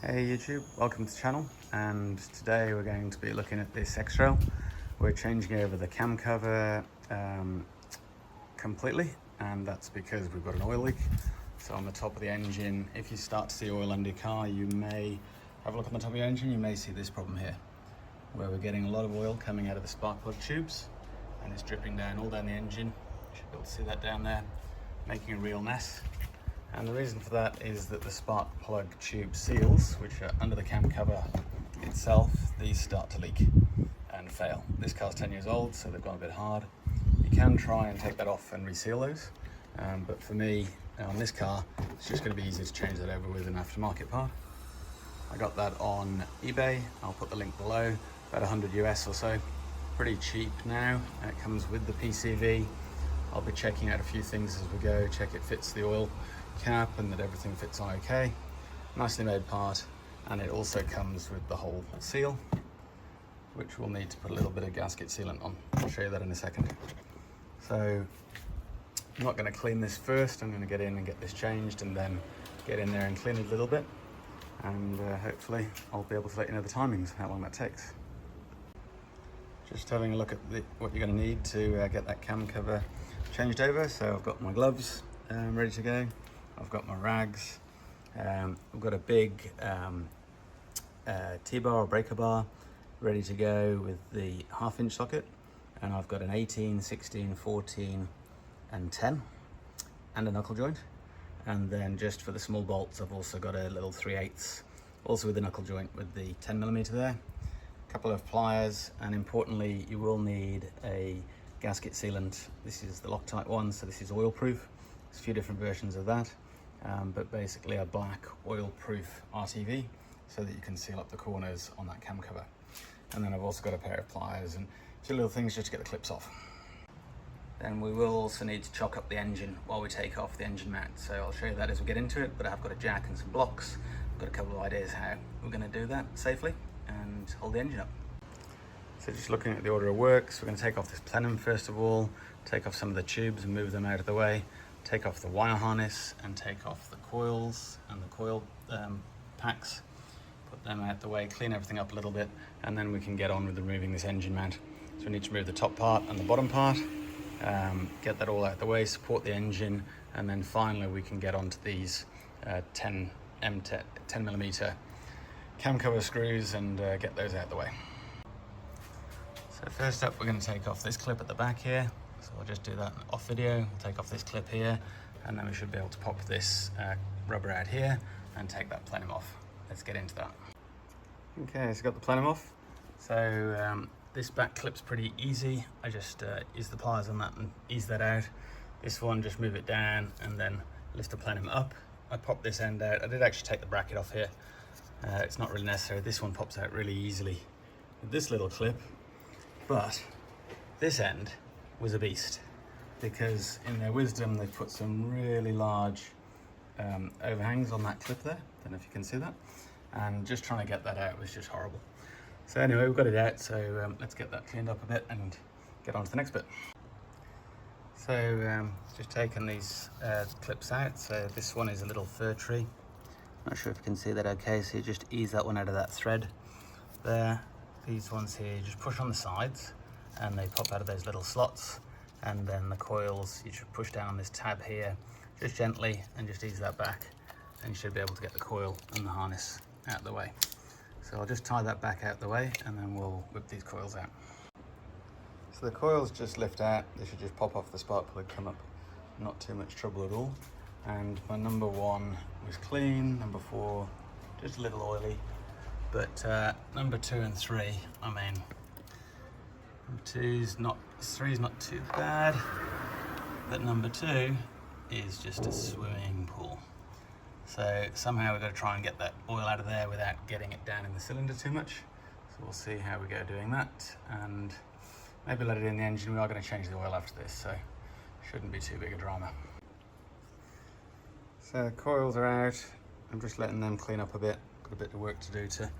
Hey YouTube, welcome to the channel, and today we're going to be looking at this X-Trail. We're changing over the cam cover completely, and that's because we've got an oil leak. So on the top of the engine, if you start to see oil under your car, you may have a look on the top of your engine, you may see this problem here, where we're getting a lot of oil coming out of the spark plug tubes, and it's dripping down all down the engine. You should be able to see that down there, making a real mess. And the reason for that is that the spark plug tube seals, which are under the cam cover itself, these start to leak and fail. This car's 10 years old, so they've gone a bit hard. You can try and take that off and reseal those, but for me, on this car, it's just going to be easy to change that over with an aftermarket part. I got that on eBay. I'll put the link below, about 100 US or so. Pretty cheap now. It comes with the PCV. I'll be checking out a few things as we go, check it fits the oil cap and that everything fits on okay. Nicely made part, and it also comes with the whole seal, which we'll need to put a little bit of gasket sealant on. I'll show you that in a second. So I'm not going to clean this first. I'm going to get in and get this changed and then get in there and clean it a little bit, and hopefully I'll be able to let you know the timings, how long that takes. Just having a look at what you're going to need to get that cam cover changed over. So I've got my gloves ready to go. I've got my rags. I've got a big T-bar or breaker bar ready to go with the 1/2 inch socket. And I've got an 18, 16, 14 and 10 and a knuckle joint. And then just for the small bolts, I've also got a little 3/8 also with a knuckle joint with the 10mm there. A couple of pliers, and importantly, you will need a gasket sealant. This is the Loctite one, so this is oil proof. There's a few different versions of that, but basically a black oil proof RTV so that you can seal up the corners on that cam cover. And then I've also got a pair of pliers and a few little things just to get the clips off. Then we will also need to chock up the engine while we take off the engine mount, so I'll show you that as we get into it, but I've got a jack and some blocks. I've got a couple of ideas how we're going to do that safely and hold the engine up. So just looking at the order of works, we're going to take off this plenum first of all, take off some of the tubes and move them out of the way, take off the wire harness and take off the coils and the coil packs, put them out the way, clean everything up a little bit, and then we can get on with removing this engine mount. So we need to remove the top part and the bottom part, get that all out the way, support the engine, and then finally we can get onto these 10mm cam cover screws and get those out the way. So first up, we're going to take off this clip at the back here. So I'll just do that off video. We'll take off this clip here, and then we should be able to pop this rubber out here and take that plenum off. Let's get into that. Okay, so got the plenum off. So this back clip's pretty easy. I just use the pliers on that and ease that out. This one, just move it down and then lift the plenum up. I popped this end out. I did actually take the bracket off here. It's not really necessary. This one pops out really easily with this little clip, but this end was a beast because in their wisdom they've put some really large overhangs on that clip there. Don't know if you can see that, and just trying to get that out was just horrible. So anyway, we've got it out, so let's get that cleaned up a bit and get on to the next bit. So just taking these clips out. So this one is a little fir tree. Not sure if you can see that okay, so you just ease that one out of that thread there. These ones here, you just push on the sides and they pop out of those little slots, and then the coils, you should push down on this tab here just gently and just ease that back, and you should be able to get the coil and the harness out of the way. So I'll just tie that back out the way and then we'll whip these coils out. So the coils just lift out, they should just pop off the spark plug, come up, not too much trouble at all. And my number 1 was clean, number 4 just a little oily, but number 2 and 3, I mean, number 3's not too bad, but number 2 is just a swimming pool. So somehow we've got to try and get that oil out of there without getting it down in the cylinder too much. So we'll see how we go doing that, and maybe let it in the engine. We are going to change the oil after this, so shouldn't be too big a drama. So coils are out. I'm just letting them clean up a bit. Got a bit of work to do to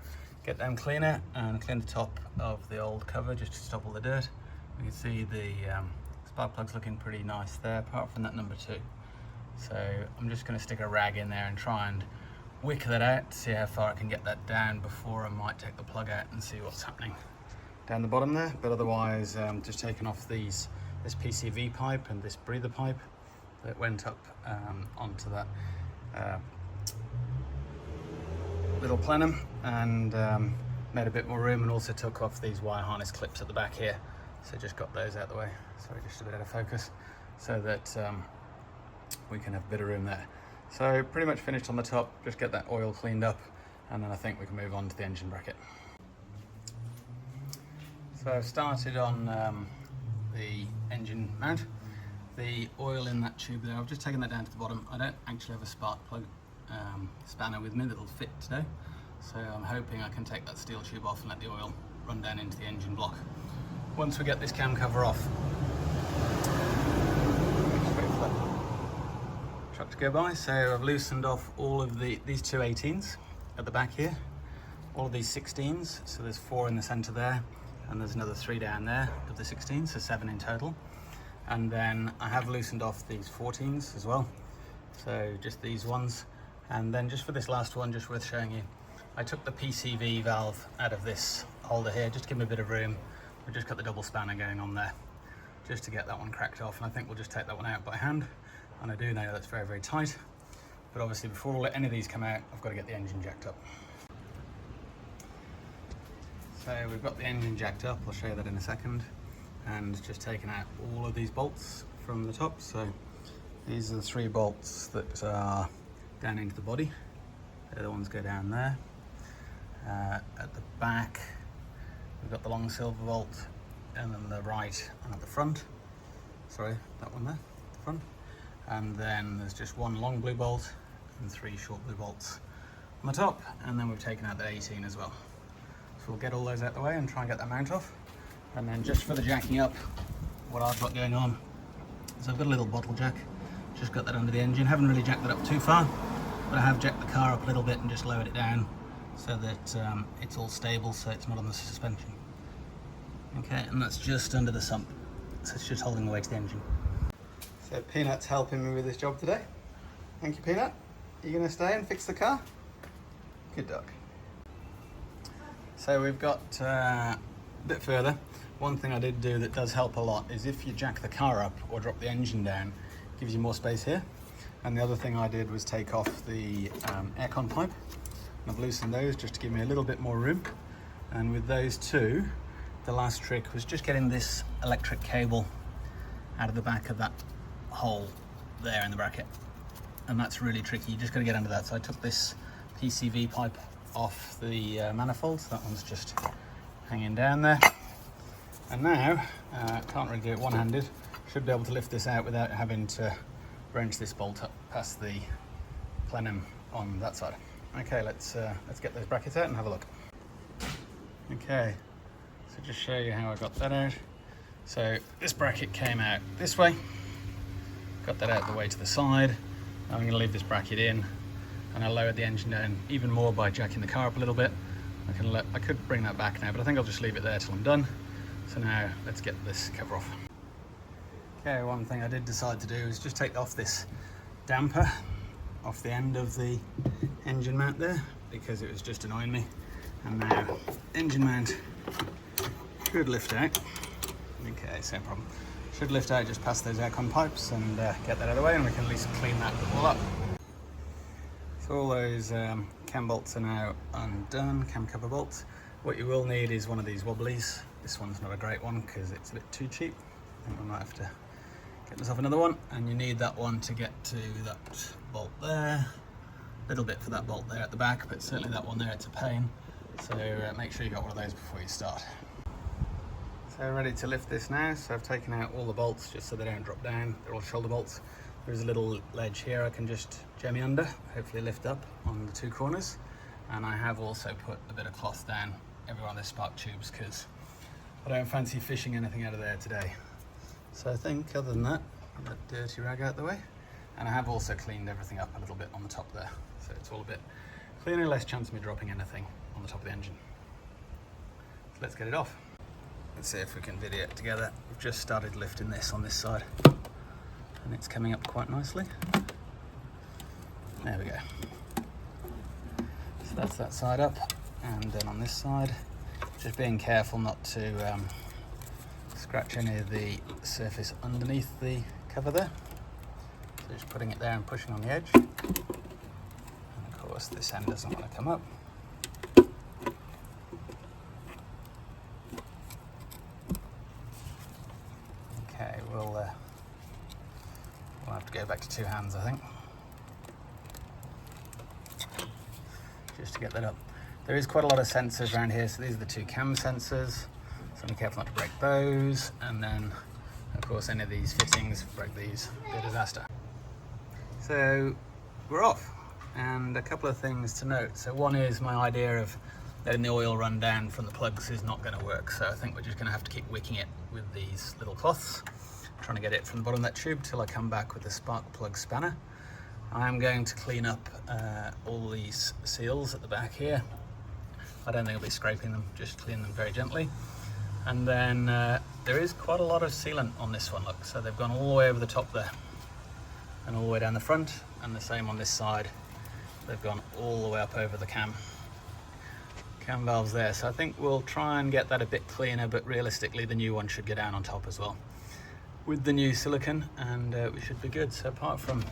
get them cleaner and clean the top of the old cover just to stop all the dirt. We can see the spark plug's looking pretty nice there, apart from that number 2. So I'm just going to stick a rag in there and try and wick that out to see how far I can get that down before I might take the plug out and see what's happening down the bottom there. But otherwise, just taking off this PCV pipe and this breather pipe that went up onto that little plenum, and made a bit more room, and also took off these wire harness clips at the back here. So just got those out of the way. Sorry, just a bit out of focus, so that we can have a bit of room there. So pretty much finished on the top, just get that oil cleaned up, and then I think we can move on to the engine bracket. So I've started on the engine mount. The oil in that tube there, I've just taken that down to the bottom. I don't actually have a spark plug spanner with me that'll fit today, so I'm hoping I can take that steel tube off and let the oil run down into the engine block. Once we get this cam cover off, truck to go by. So I've loosened off all of these two 18s at the back here, all of these 16s. So there's 4 in the center there, and there's another 3 down there of the 16s, so 7 in total. And then I have loosened off these 14s as well, so just these ones. And then just for this last one, just worth showing you, I took the PCV valve out of this holder here just to give me a bit of room. We just got the double spanner going on there just to get that one cracked off, and I think we'll just take that one out by hand. And I do know that's very, very tight, but obviously before we let any of these come out, I've got to get the engine jacked up. So we've got the engine jacked up, I'll show you that in a second, and just taken out all of these bolts from the top. So these are the 3 bolts that are down into the body. The other ones go down there. At the back, we've got the long silver bolt, and then the right and at the front. Sorry, that one there, the front. And then there's just 1 long blue bolt and 3 short blue bolts on the top, and then we've taken out the 18 as well. So we'll get all those out of the way and try and get that mount off. And then just for the jacking up, what I've got going on is I've got a little bottle jack, just got that under the engine. Haven't really jacked that up too far, but I have jacked the car up a little bit and just lowered it down so that it's all stable, so it's not on the suspension. Okay, and that's just under the sump, so it's just holding the weight to the engine. So Peanut's helping me with this job today. Thank you, Peanut. Are you going to stay and fix the car? Good dog. So we've got a bit further. One thing I did do that does help a lot is if you jack the car up or drop the engine down, it gives you more space here. And the other thing I did was take off the aircon pipe. And I've loosened those just to give me a little bit more room. And with those two, the last trick was just getting this electric cable out of the back of that hole there in the bracket, and that's really tricky. You just got to get under that. So I took this PCV pipe off the manifold, so that one's just hanging down there. And now can't really do it one-handed. Should be able to lift this out without having to wrench this bolt up past the plenum on that side. Okay, let's get those brackets out and have a look. Okay, so just show you how I got that out. So this bracket came out this way. Got that out the way to the side. Now I'm going to leave this bracket in, and I lowered the engine down even more by jacking the car up a little bit. I could bring that back now, but I think I'll just leave it there till I'm done. So now let's get this cover off. Okay, one thing I did decide to do is just take off this damper off the end of the engine mount there, because it was just annoying me. And now engine mount should lift out. Okay, same problem. Should lift out just past those aircon pipes and get that out of the way, and we can at least clean that all up. So all those cam bolts are now undone, cam cover bolts. What you will need is one of these wobblies. This one's not a great one because it's a bit too cheap. I think we might have to get myself another one, and you need that one to get to that bolt there. A little bit for that bolt there at the back, but certainly that one there, it's a pain. So make sure you got one of those before you start. So ready to lift this now. So I've taken out all the bolts just so they don't drop down. They're all shoulder bolts. There's a little ledge here I can just jemmy under, hopefully lift up on the 2 corners. And I have also put a bit of cloth down everywhere on the spark tubes because I don't fancy fishing anything out of there today. So I think other than that, I've got that dirty rag out the way. And I have also cleaned everything up a little bit on the top there. So it's all a bit cleaner, less chance of me dropping anything on the top of the engine. So let's get it off. Let's see if we can video it together. We've just started lifting this on this side, and it's coming up quite nicely. There we go. that's that side up, and then on this side, just being careful not to scratch any of the surface underneath the cover there. So just putting it there and pushing on the edge. And of course this end doesn't want to come up. Okay, we'll have to go back to 2 hands, I think, just to get that up. There is quite a lot of sensors around here, so these are the 2 cam sensors, so be careful not to break those, and then of course any of these fittings, break these, be a disaster. So we're off, and a couple of things to note. So one is my idea of letting the oil run down from the plugs is not going to work, so I think we're just going to have to keep wicking it with these little cloths, trying to get it from the bottom of that tube till I come back with the spark plug spanner. I'm going to clean up all these seals at the back here. I don't think I'll be scraping them, just clean them very gently. And then there is quite a lot of sealant on this one, look. So they've gone all the way over the top there and all the way down the front, and the same on this side. They've gone all the way up over the cam valves there. So I think we'll try and get that a bit cleaner, but realistically the new one should go down on top as well with the new silicone, and we should be good. So apart from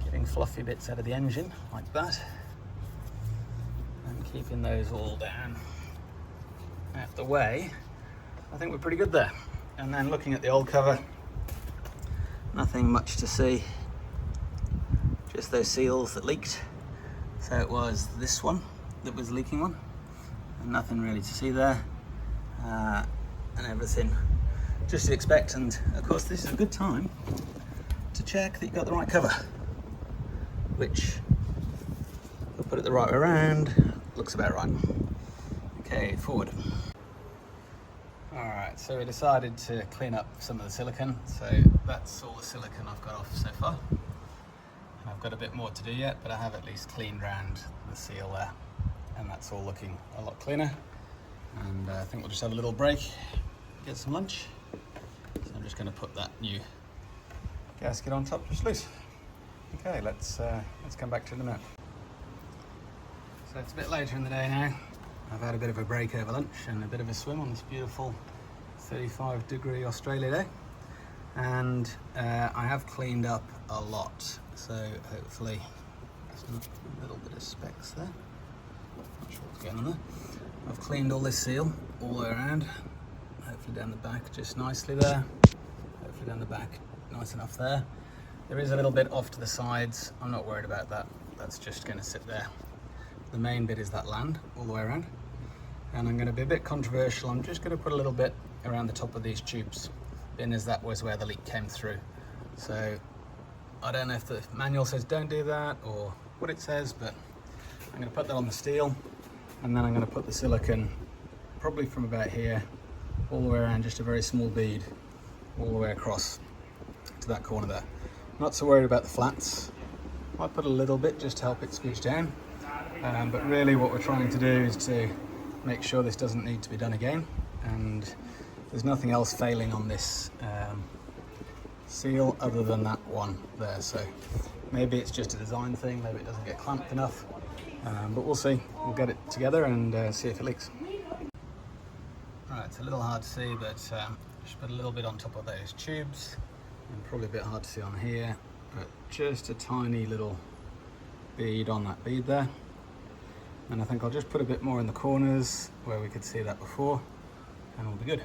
getting fluffy bits out of the engine like that and keeping those all down out the way, I think we're pretty good there. And then looking at the old cover, nothing much to see, just those seals that leaked. So it was this one that was leaking one, and nothing really to see there, and everything just to expect. And of course this is a good time to check that you've got the right cover, which, if I put it the right way around, looks about right. Okay, forward. Alright, so we decided to clean up some of the silicone, so that's all the silicone I've got off so far. I've got a bit more to do yet, but I have at least cleaned around the seal there, and that's all looking a lot cleaner. And I think we'll just have a little break, get some lunch. So I'm just going to put that new gasket on top just loose. Okay, let's come back to it in a minute. So it's a bit later in the day now. I've had a bit of a break over lunch and a bit of a swim on this beautiful 35-degree Australia day. And I have cleaned up a lot, so hopefully there's a little bit of specks there. Not sure what's going on there. I've cleaned all this seal all the way around, hopefully down the back just nicely there, hopefully down the back nice enough there. There is a little bit off to the sides, I'm not worried about that, that's just going to sit there. The main bit is that land all the way around, and I'm going to be a bit controversial. I'm just going to put a little bit around the top of these tubes, being as that was where the leak came through. So I don't know if the manual says don't do that or what it says, but I'm going to put that on the steel, and then I'm going to put the silicone probably from about here all the way around, just a very small bead all the way across to that corner there. Not so worried about the flats. Might put a little bit just to help it squeeze down, but really what we're trying to do is to make sure this doesn't need to be done again, and there's nothing else failing on this seal other than that one there. So maybe it's just a design thing, maybe it doesn't get clamped enough, but we'll see. We'll get it together and see if it leaks. Right, it's a little hard to see, but just put a little bit on top of those tubes, and probably a bit hard to see on here, but just a tiny little bead on that bead there. And I think I'll just put a bit more in the corners where we could see that before, and we'll be good.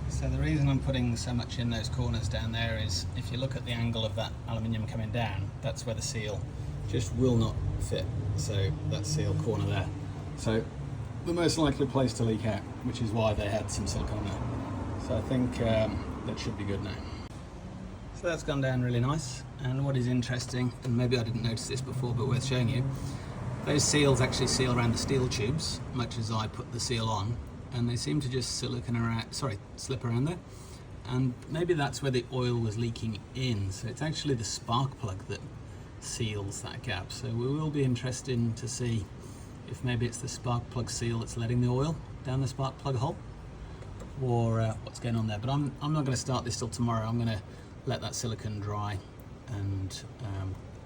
So the reason I'm putting so much in those corners down there is if you look at the angle of that aluminium coming down, that's where the seal just will not fit. So that seal corner there. So the most likely place to leak out, which is why they had some silicone there. So I think that should be good now. So that's gone down really nice. And what is interesting, and maybe I didn't notice this before, but worth showing you, those seals actually seal around the steel tubes, much as I put the seal on, and they seem to just slip around there. And maybe that's where the oil was leaking in. So it's actually the spark plug that seals that gap. So we will be interested to see if maybe it's the spark plug seal that's letting the oil down the spark plug hole, or what's going on there. But I'm not going to start this till tomorrow. I'm going to let that silicone dry, and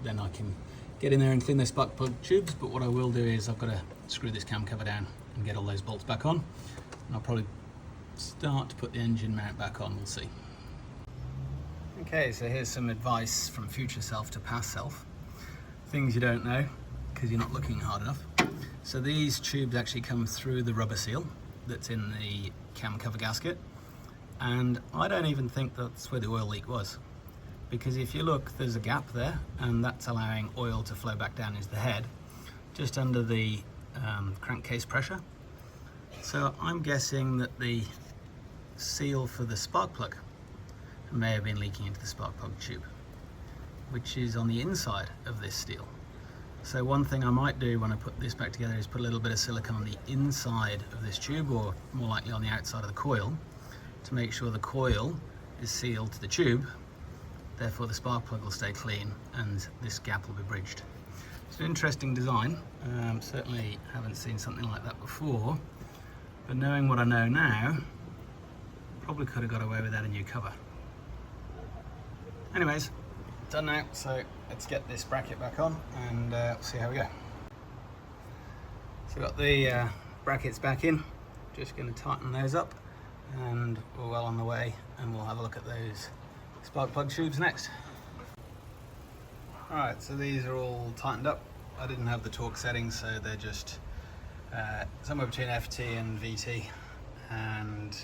then I can get in there and clean those spark plug tubes, but what I will do is I've got to screw this cam cover down and get all those bolts back on, and I'll probably start to put the engine mount back on, we'll see. Okay, so here's some advice from future self to past self. Things you don't know because you're not looking hard enough. So these tubes actually come through the rubber seal that's in the cam cover gasket, and I don't even think that's where the oil leak was, because if you look, there's a gap there, and that's allowing oil to flow back down into the head just under the crankcase pressure. So I'm guessing that the seal for the spark plug may have been leaking into the spark plug tube, which is on the inside of this steel. So one thing I might do when I put this back together is put a little bit of silicone on the inside of this tube, or more likely on the outside of the coil, to make sure the coil is sealed to the tube. Therefore the spark plug will stay clean and this gap will be bridged. It's an interesting design. Certainly haven't seen something like that before, but knowing what I know now, probably could have got away without a new cover. Anyways, done now, so let's get this bracket back on and see how we go. So got the brackets back in, just going to tighten those up, and we're well on the way, and we'll have a look at those spark plug tubes next. Alright, so these are all tightened up. I didn't have the torque settings, so they're just somewhere between FT and VT, and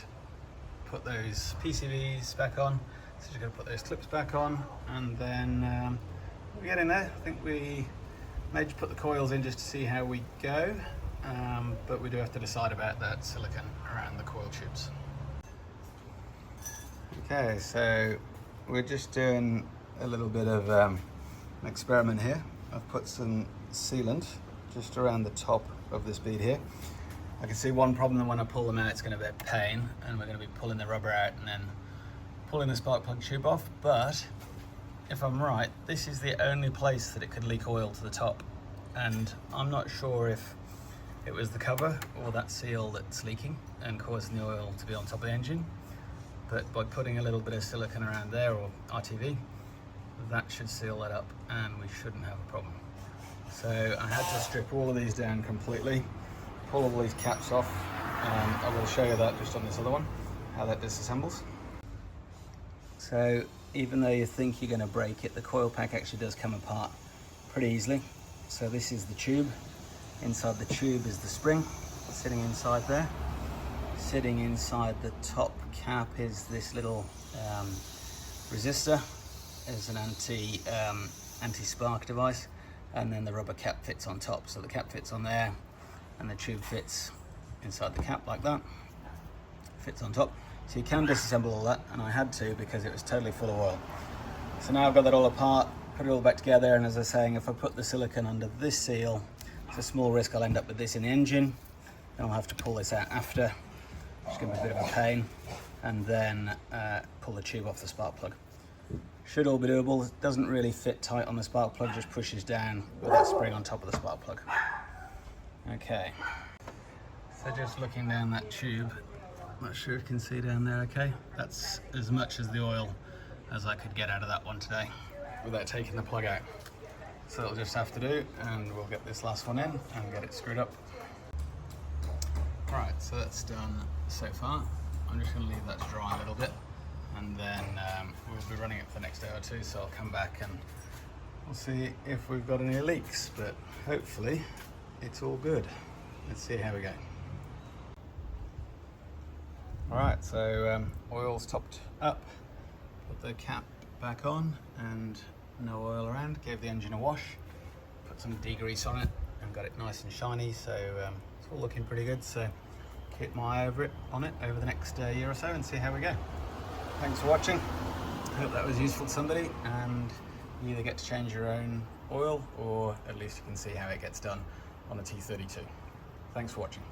put those PCVs back on. So just going to put those clips back on, and then we get in there. I think we may just put the coils in just to see how we go, but we do have to decide about that silicone around the coil tubes. Okay, so we're just doing a little bit of an experiment here. I've put some sealant just around the top of this bead here. I can see one problem, that when I pull them out it's going to be a pain, and we're going to be pulling the rubber out and then pulling the spark plug tube off. But if I'm right, this is the only place that it could leak oil to the top, and I'm not sure if it was the cover or that seal that's leaking and causing the oil to be on top of the engine. But by putting a little bit of silicone around there, or RTV, that should seal that up and we shouldn't have a problem. So I had to strip all of these down completely, pull all these caps off, and I will show you that just on this other one, how that disassembles. So even though you think you're going to break it, the coil pack actually does come apart pretty easily. So this is the tube. Inside the tube is the spring sitting inside there. Sitting inside the top cap is this little resistor. It's an anti-spark device, and then the rubber cap fits on top. So the cap fits on there, and the tube fits inside the cap like that. Fits on top. So you can disassemble all that, and I had to because it was totally full of oil. So now I've got that all apart, put it all back together, and as I was saying, if I put the silicone under this seal, it's a small risk I'll end up with this in the engine, and I'll have to pull this out after, which is going to be a bit of a pain, and then pull the tube off the spark plug. Should all be doable. It doesn't really fit tight on the spark plug, just pushes down with that spring on top of the spark plug. Okay, so just looking down that tube, not sure if you can see down there okay. That's as much as the oil as I could get out of that one today without taking the plug out. So it'll just have to do, and we'll get this last one in and get it screwed up. Right, so that's done so far. I'm just going to leave that to dry a little bit, and then we'll be running it for the next day or two, so I'll come back and we'll see if we've got any leaks, but hopefully it's all good. Let's see how we go. Alright, so oil's topped up, put the cap back on, and no oil around. Gave the engine a wash, put some degrease on it, and got it nice and shiny, so it's all looking pretty good. So keep my eye on it over the next year or so and see how we go. Thanks for watching. Hope that was useful to somebody, and you either get to change your own oil, or at least you can see how it gets done on a T32. Thanks for watching.